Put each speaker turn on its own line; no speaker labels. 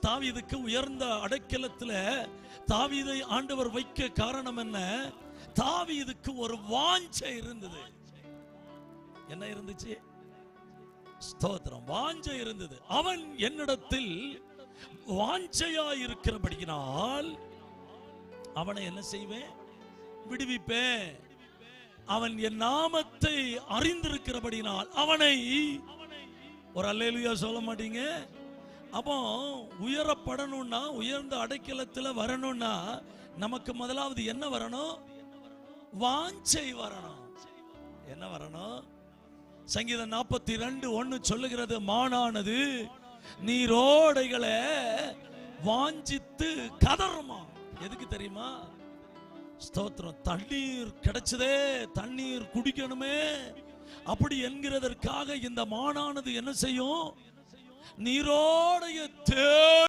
தாவீதுக்கு உயர்ந்த அடைக்கலத்துல தாவீதை ஆண்டவர் வைக்க காரணம் என்ன? தாவீதுக்கு ஒரு வாஞ்சை இருந்தது. என்ன இருந்துச்சு? ஸ்தோத்திரம், வாஞ்சை இருந்தது. அவன் என்னிடத்தில் வாஞ்சையா இருக்கிறபடியினால் அவனை என்ன செய்வேன்? விடுவிப்பேன். அவன் என் நாமத்தை அறிந்திருக்கிறபடினால் அவனை, ஒரு அல்லேலூயா சொல்ல மாட்டீங்க? அப்போ உயரப்படணும்னா, உயர்ந்த அடைக்கலத்தில் வரணும்னா நமக்கு முதலாவது என்ன வரணும்? வாஞ்சை வரணும். என்ன வரணும்? சங்கீதம் 42:1 சொல்லுகிறது, மானானது நீரோடைகளை வாஞ்சித்து கதறுமா. எதுக்கு தெரியுமா? ஸ்தோத்திரம், தண்ணீர் கிடைச்சதே, தண்ணீர் குடிக்கணுமே அப்படி என்கிறதற்காக இந்த மானானது என்ன செய்யும்? நீரோடைய